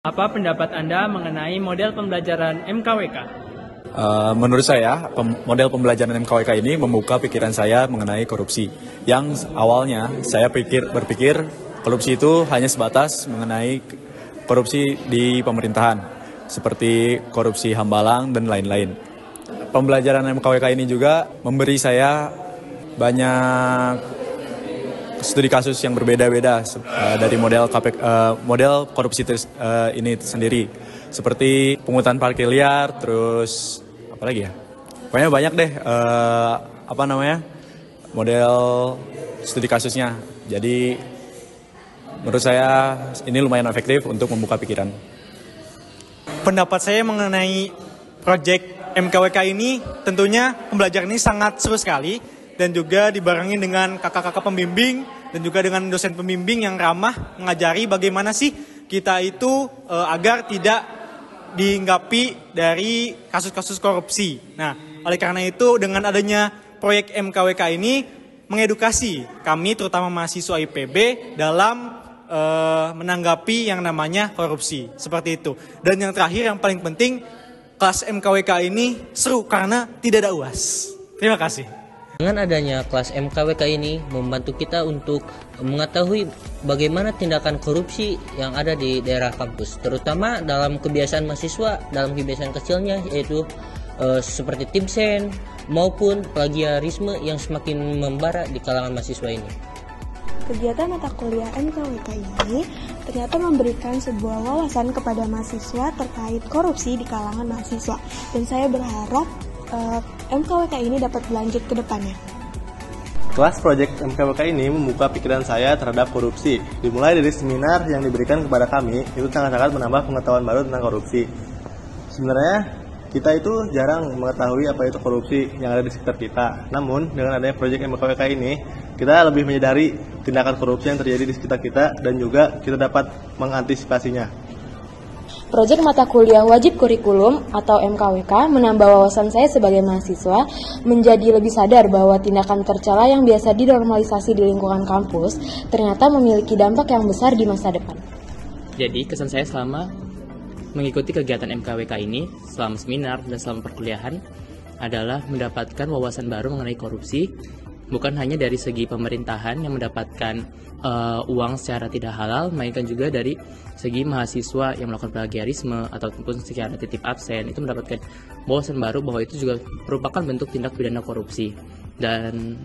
Apa pendapat Anda mengenai model pembelajaran MKWK? Menurut saya, model pembelajaran MKWK ini membuka pikiran saya mengenai korupsi. Yang awalnya saya berpikir korupsi itu hanya sebatas mengenai korupsi di pemerintahan, seperti korupsi hambalang dan lain-lain. Pembelajaran MKWK ini juga memberi saya banyak studi kasus yang berbeda-beda dari model korupsi ini sendiri, seperti pungutan parkir liar, terus apa lagi ya? Pokoknya banyak deh model studi kasusnya. Jadi menurut saya ini lumayan efektif untuk membuka pikiran. Pendapat saya mengenai proyek MKWK ini, tentunya pembelajaran ini sangat seru sekali dan juga dibarengi dengan kakak-kakak pembimbing dan juga dengan dosen pembimbing yang ramah mengajari bagaimana sih kita itu agar tidak dihinggapi dari kasus-kasus korupsi. Nah, oleh karena itu dengan adanya proyek MKWK ini mengedukasi kami terutama mahasiswa IPB dalam menanggapi yang namanya korupsi, seperti itu. Dan yang terakhir yang paling penting, kelas MKWK ini seru karena tidak ada UAS. Terima kasih. Dengan adanya kelas MKWK ini membantu kita untuk mengetahui bagaimana tindakan korupsi yang ada di daerah kampus, terutama dalam kebiasaan mahasiswa, dalam kebiasaan kecilnya, yaitu seperti tipsen maupun plagiarisme yang semakin membara di kalangan mahasiswa ini. Kegiatan mata kuliah MKWK ini ternyata memberikan sebuah wawasan kepada mahasiswa terkait korupsi di kalangan mahasiswa, dan saya berharap MKWK ini dapat berlanjut ke depannya. Kelas proyek MKWK ini membuka pikiran saya terhadap korupsi. Dimulai dari seminar yang diberikan kepada kami, itu sangat-sangat menambah pengetahuan baru tentang korupsi. Sebenarnya kita itu jarang mengetahui apa itu korupsi yang ada di sekitar kita. Namun dengan adanya proyek MKWK ini, kita lebih menyadari tindakan korupsi yang terjadi di sekitar kita dan juga kita dapat mengantisipasinya. Proyek mata kuliah wajib kurikulum atau MKWK menambah wawasan saya sebagai mahasiswa menjadi lebih sadar bahwa tindakan tercela yang biasa dinormalisasi di lingkungan kampus ternyata memiliki dampak yang besar di masa depan. Jadi kesan saya selama mengikuti kegiatan MKWK ini, selama seminar dan selama perkuliahan adalah mendapatkan wawasan baru mengenai korupsi, bukan hanya dari segi pemerintahan yang mendapatkan uang secara tidak halal, melainkan juga dari segi mahasiswa yang melakukan plagiarisme ataupun secara titip absen, itu mendapatkan wawasan baru bahwa itu juga merupakan bentuk tindak pidana korupsi. Dan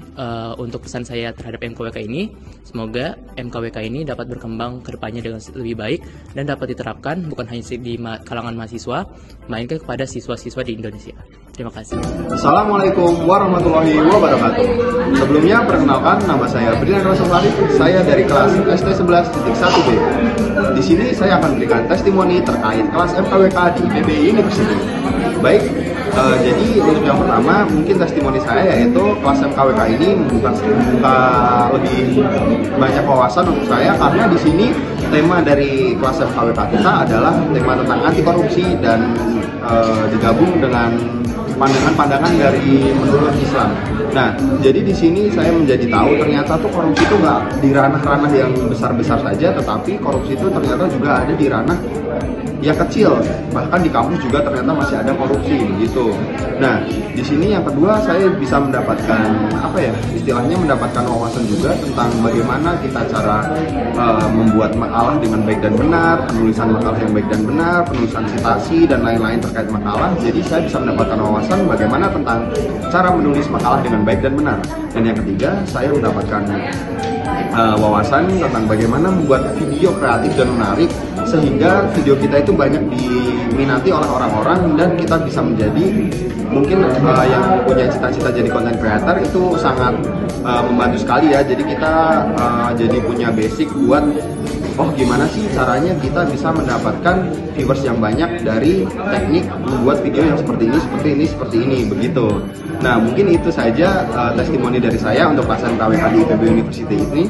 untuk pesan saya terhadap MKWK ini, semoga MKWK ini dapat berkembang ke depannya dengan lebih baik dan dapat diterapkan bukan hanya di kalangan mahasiswa, melainkan kepada siswa-siswa di Indonesia. Terima kasih. Assalamualaikum warahmatullahi wabarakatuh. Sebelumnya perkenalkan, nama saya Brian Rosamari. Saya dari kelas ST11.1B. Di sini saya akan berikan testimoni terkait kelas MKWK di IPB University. Baik, jadi untuk yang pertama mungkin testimoni saya yaitu kelas MKWK ini membuka lebih banyak wawasan untuk saya, karena di sini tema dari kelas MKWK kita adalah tema tentang anti korupsi dan digabung dengan pandangan-pandangan dari menurut Islam. Nah, jadi di sini saya menjadi tahu ternyata tuh korupsi itu nggak di ranah-ranah yang besar-besar saja, tetapi korupsi itu ternyata juga ada di ranah yang kecil, bahkan di kampus juga ternyata masih ada korupsi gitu. Nah, di sini yang kedua saya bisa mendapatkan istilahnya mendapatkan wawasan juga tentang bagaimana kita cara membuat makalah dengan baik dan benar, penulisan makalah yang baik dan benar, penulisan citasi dan lain-lain terkait makalah. Jadi saya bisa mendapatkan wawasan bagaimana tentang cara menulis makalah dengan baik dan benar. Dan yang ketiga saya mendapatkan wawasan tentang bagaimana membuat video kreatif dan menarik sehingga video kita itu banyak diminati oleh orang-orang dan kita bisa menjadi mungkin yang punya cita-cita jadi content creator itu sangat membantu sekali ya. Jadi kita jadi punya basic buat gimana sih caranya kita bisa mendapatkan viewers yang banyak dari teknik membuat video yang seperti ini begitu. Nah, mungkin itu saja testimoni dari saya untuk kelas MKWK di IPB University ini.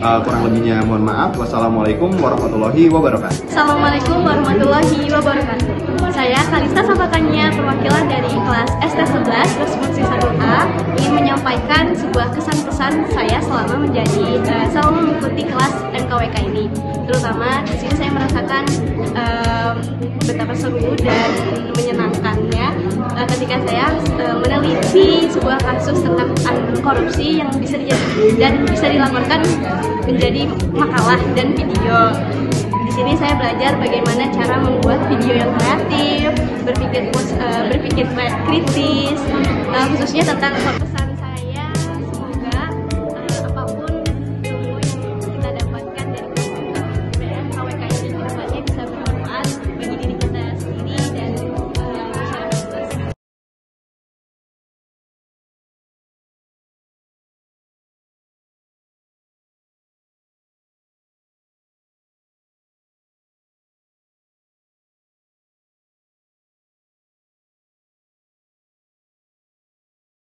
Kurang lebihnya mohon maaf. Wassalamualaikum warahmatullahi wabarakatuh. Assalamualaikum warahmatullahi wabarakatuh. Saya Kalista Sampakannya, perwakilan dari kelas ST11 Responsif 1A, ingin menyampaikan sebuah kesan-pesan saya selama mengikuti kelas MKWK ini. Terutama di sini saya merasakan betapa seru dan menyenangkannya ketika saya meneliti sebuah kasus tentang korupsi yang bisa dilaporkan menjadi makalah dan video. Di sini saya belajar bagaimana cara membuat video yang kreatif, berpikir kritis, khususnya tentang pesan